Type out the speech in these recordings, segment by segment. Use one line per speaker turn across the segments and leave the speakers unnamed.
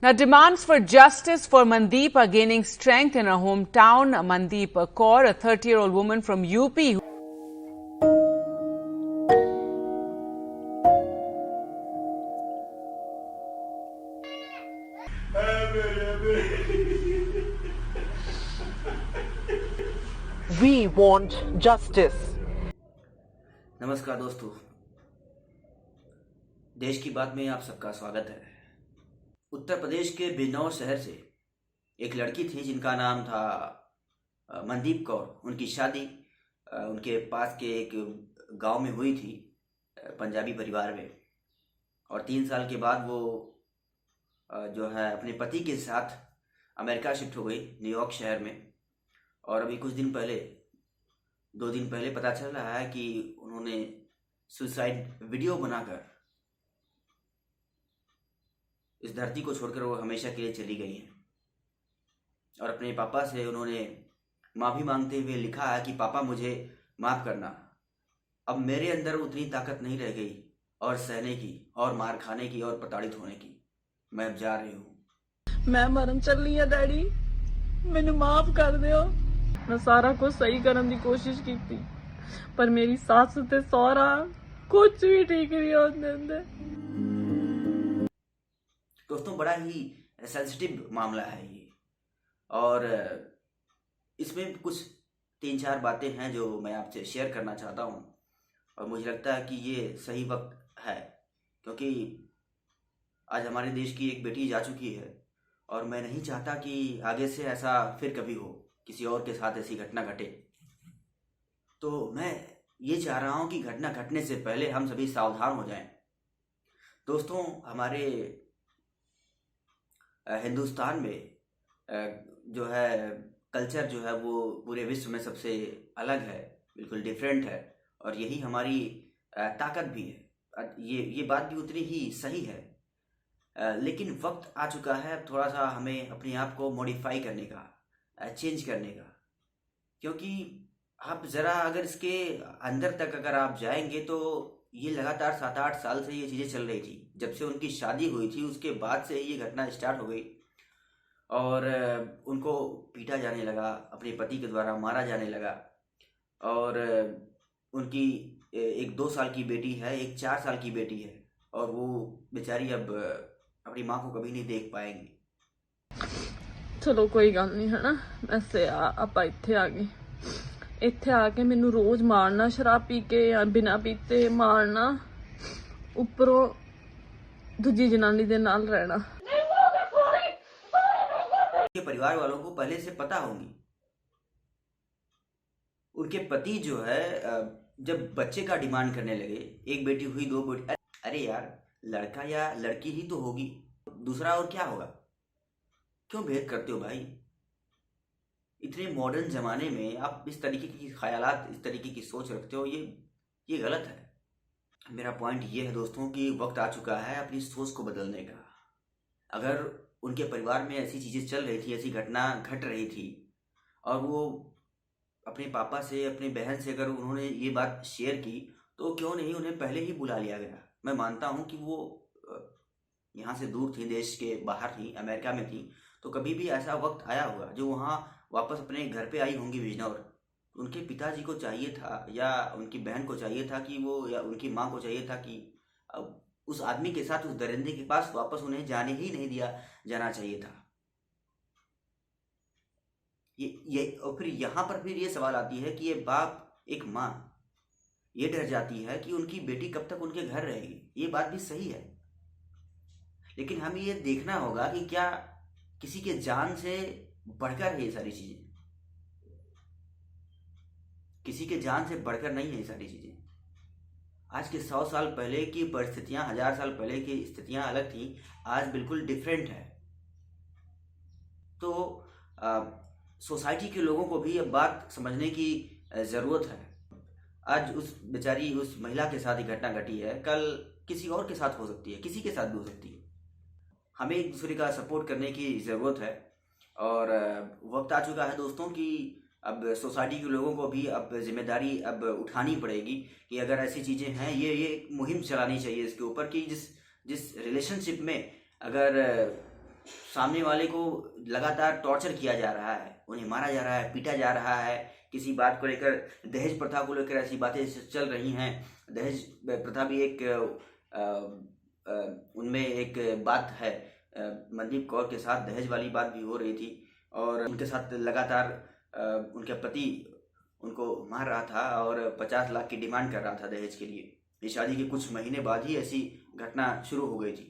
Now, demands for justice for Mandeep are gaining strength in her hometown. Mandeep Kaur, a 30-year-old woman from UP.
We want justice.
नमस्कार दोस्तों, देश की बात में आप सबका स्वागत है। उत्तर प्रदेश के बिजनौर शहर से एक लड़की थी जिनका नाम था मनदीप कौर। उनकी शादी उनके पास के एक गांव में हुई थी, पंजाबी परिवार में। और 3 साल के बाद वो जो है अपने पति के साथ अमेरिका शिफ्ट हो गई, न्यूयॉर्क शहर में। और अभी कुछ दिन पहले, 2 दिन पहले पता चल रहा है कि उन्होंने सुसाइड वीडियो बनाकर इस धरती को छोड़कर वो हमेशा के लिए चली गई हैं। और अपने पापा से उन्होंने माफ़ी मांगते हुए लिखा है कि पापा मुझे माफ़ करना, अब मेरे अंदर उतनी ताकत नहीं रह गई और सहने की और मार खाने की और प्रताड़ित होने की। मैं अब जा रही हूँ।
मैं मरन चली है डैडी, मैनू माफ कर दियो। मैं सारा कुछ सही करने की कोशिश की थी, पर मेरी सास ते सौरा कुछ भी ठीक नहीं होते।
दोस्तों, बड़ा ही सेंसिटिव मामला है ये, और इसमें कुछ 3-4 बातें हैं जो मैं आपसे शेयर करना चाहता हूँ। और मुझे लगता है कि ये सही वक्त है, क्योंकि आज हमारे देश की एक बेटी जा चुकी है और मैं नहीं चाहता कि आगे से ऐसा फिर कभी हो, किसी और के साथ ऐसी घटना घटे। तो मैं ये चाह रहा हूँ कि घटना घटने से पहले हम सभी सावधान हो जाएं। दोस्तों, हमारे हिंदुस्तान में जो है कल्चर जो है वो पूरे विश्व में सबसे अलग है, बिल्कुल डिफरेंट है, और यही हमारी ताकत भी है। ये बात भी उतनी ही सही है। लेकिन वक्त आ चुका है थोड़ा सा हमें अपने आप को मॉडिफाई करने का, चेंज करने का। क्योंकि आप ज़रा अगर इसके अंदर तक अगर आप जाएंगे तो ये लगातार 7-8 साल से ये चीज़ें चल रही थी। जब से उनकी शादी हुई थी उसके बाद से ये घटना स्टार्ट हो गई, और उनको पीटा जाने लगा, अपने पति के द्वारा मारा जाने लगा। और उनकी एक 2 साल की बेटी है, एक 4 साल की बेटी है, और वो बेचारी अब अपनी माँ को कभी नहीं देख पाएंगी।
चलो कोई गल नहीं है ना, वैसे आप इत्थे आ गए, इत्थे आके मैनू रोज मारना, शराब पी के या बिना पीते मारना, उपरों दूजी जनानी दे नाल रहना।
के परिवार वालों को पहले से पता होंगी। उनके पति जो है जब बच्चे का डिमांड करने लगे, एक बेटी हुई, 2 बेटी, अरे यार लड़का या लड़की ही तो होगी, दूसरा और क्या होगा? क्यों भेद करते हो भाई? इतने मॉडर्न जमाने में आप इस तरीके की ख्यालात, इस तरीके की सोच रखते हो, ये गलत है। मेरा पॉइंट ये है दोस्तों कि वक्त आ चुका है अपनी सोच को बदलने का। अगर उनके परिवार में ऐसी चीज़ें चल रही थी, ऐसी घटना घट रही थी, और वो अपने पापा से, अपनी बहन से अगर उन्होंने ये बात शेयर की, तो क्यों नहीं उन्हें पहले ही बुला लिया गया। मैं मानता हूँ कि वो यहाँ से दूर थी, देश के बाहर थी, अमेरिका में थी, तो कभी भी ऐसा वक्त आया होगा जो वहाँ वापस अपने घर पे आई होंगी बिजनौर। उनके पिताजी को चाहिए था, या उनकी बहन को चाहिए था कि वो, या उनकी माँ को चाहिए था कि अब उस आदमी के साथ, उस दरिंदे के पास वापस उन्हें जाने ही नहीं दिया जाना चाहिए था। ये और फिर यहाँ पर फिर ये सवाल आती है कि ये बाप, एक माँ ये डर जाती है कि उनकी बेटी कब तक उनके घर रहेगी। ये बात भी सही है, लेकिन हमें ये देखना होगा कि क्या किसी के जान से बढ़कर है ये सारी चीजें? किसी के जान से बढ़कर नहीं है ये सारी चीजें। आज के 100 साल पहले की परिस्थितियां, 1000 साल पहले की स्थितियां अलग थी, आज बिल्कुल डिफरेंट है। तो सोसाइटी के लोगों को भी अब बात समझने की ज़रूरत है। आज उस बेचारी, उस महिला के साथ ही घटना घटी है, कल किसी और के साथ हो सकती है, किसी के साथ भी हो सकती है। हमें एक दूसरे का सपोर्ट करने की ज़रूरत है, और वक्त आ चुका है दोस्तों कि अब सोसाइटी के लोगों को भी अब जिम्मेदारी अब उठानी पड़ेगी कि अगर ऐसी चीज़ें हैं, ये मुहिम चलानी चाहिए इसके ऊपर कि जिस रिलेशनशिप में अगर सामने वाले को लगातार टॉर्चर किया जा रहा है, उन्हें मारा जा रहा है, पीटा जा रहा है। किसी बात को लेकर, दहेज प्रथा को लेकर ऐसी बातें चल रही हैं। दहेज प्रथा भी एक उनमें एक बात है। मनदीप कौर के साथ दहेज वाली बात भी हो रही थी और उनके साथ लगातार उनके पति उनको मार रहा था और 50 लाख की डिमांड कर रहा था दहेज के लिए। ये शादी के कुछ महीने बाद ही ऐसी घटना शुरू हो गई थी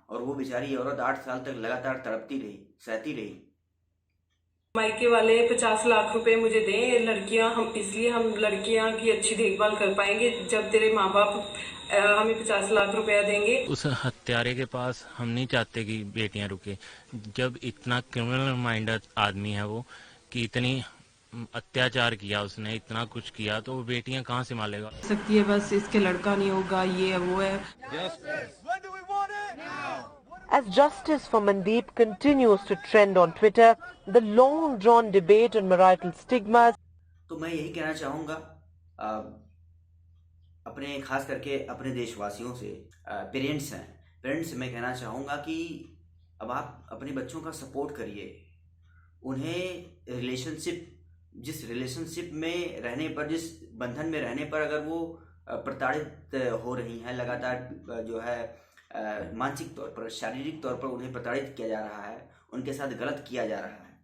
और वो बेचारी औरत 8 साल तक लगातार तड़पती रही, सहती रही।
मायके वाले 50 लाख रुपए मुझे दें, लड़कियां हम इसलिए हम लड़कियां की अच्छी देखभाल कर पाएंगे जब तेरे माँ बाप हमें 50 लाख रुपया देंगे।
उस हत्यारे के पास हम नहीं चाहते कि बेटियां रुके। जब इतना क्रिमिनल माइंडेड आदमी है वो, कि इतनी अत्याचार किया उसने, इतना कुछ किया, तो वो बेटियां कहाँ से संभालेगा।
सकती है बस इसके लड़का नहीं होगा, ये है वो है।
As justice for Mandeep continues to trend on Twitter, the long-drawn debate on marital stigmas.
तो मैं यही कहना चाहूँगा अपने, खास करके अपने देशवासियों से, पेरेंट्स से मैं कहना चाहूँगा कि अब आप अपने बच्चों का सपोर्ट करिए। उन्हें जिस रिलेशनशिप में रहने पर, जिस बंधन में रहने पर अगर वो प्रताड़ित हो रही हैं, लगातार जो है मानसिक तौर पर, शारीरिक तौर पर उन्हें प्रताड़ित किया जा रहा है, उनके साथ गलत किया जा रहा है,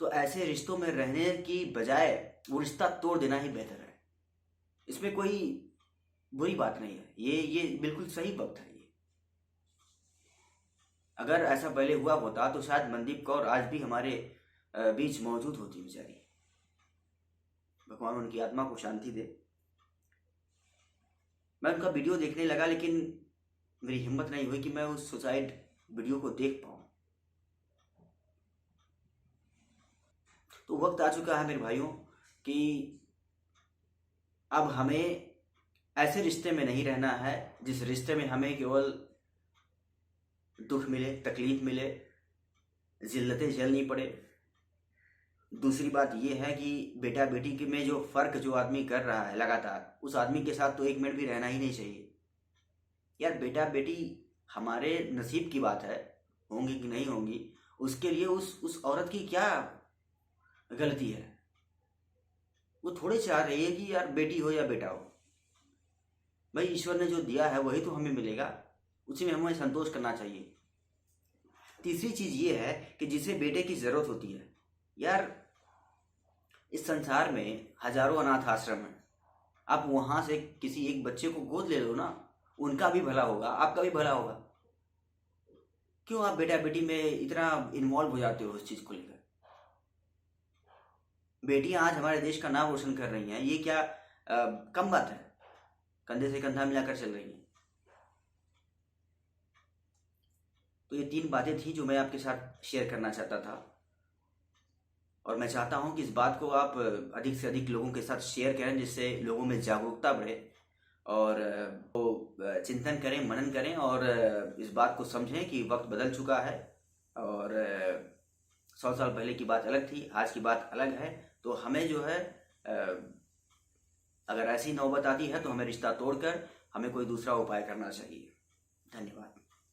तो ऐसे रिश्तों में रहने की बजाय वो रिश्ता तोड़ देना ही बेहतर है। इसमें कोई बुरी बात नहीं है, ये बिल्कुल सही वक्त है। ये अगर ऐसा पहले हुआ होता तो शायद मनदीप कौर आज भी हमारे बीच मौजूद होती बेचारी। भगवान उनकी आत्मा को शांति दे। मैं उनका वीडियो देखने लगा लेकिन मेरी हिम्मत नहीं हुई कि मैं उस सुसाइड वीडियो को देख पाऊँ। तो वक्त आ चुका है मेरे भाइयों कि अब हमें ऐसे रिश्ते में नहीं रहना है जिस रिश्ते में हमें केवल दुख मिले, तकलीफ मिले, जिल्लतें झेलनी पड़े। दूसरी बात यह है कि बेटा बेटी के में जो फर्क जो आदमी कर रहा है लगातार, उस आदमी के साथ तो एक मिनट भी रहना ही नहीं चाहिए। यार बेटा बेटी हमारे नसीब की बात है, होंगी कि नहीं होंगी, उसके लिए उस औरत की क्या गलती है। वो थोड़े चाह रही है कि यार बेटी हो या बेटा हो, भाई ईश्वर ने जो दिया है वही तो हमें मिलेगा, उसी में हमें संतोष करना चाहिए। तीसरी चीज ये है कि जिसे बेटे की जरूरत होती है, यार इस संसार में हजारों अनाथ आश्रम हैं, आप वहां से किसी एक बच्चे को गोद ले लो ना, उनका भी भला होगा, आपका भी भला होगा। क्यों आप बेटा बेटी में इतना इन्वॉल्व हो जाते हो उस चीज को लेकर। बेटियां आज हमारे देश का नाम रोशन कर रही हैं, ये क्या कम बात है, कंधे से कंधा मिलाकर चल रही हैं। तो ये 3 बातें थी जो मैं आपके साथ शेयर करना चाहता था और मैं चाहता हूं कि इस बात को आप अधिक से अधिक लोगों के साथ शेयर करें, जिससे लोगों में जागरूकता बढ़े और वो चिंतन करें, मनन करें और इस बात को समझें कि वक्त बदल चुका है और 100 साल पहले की बात अलग थी, आज की बात अलग है। तो हमें जो है अगर ऐसी नौबत आती है तो हमें रिश्ता तोड़कर हमें कोई दूसरा उपाय करना चाहिए। धन्यवाद।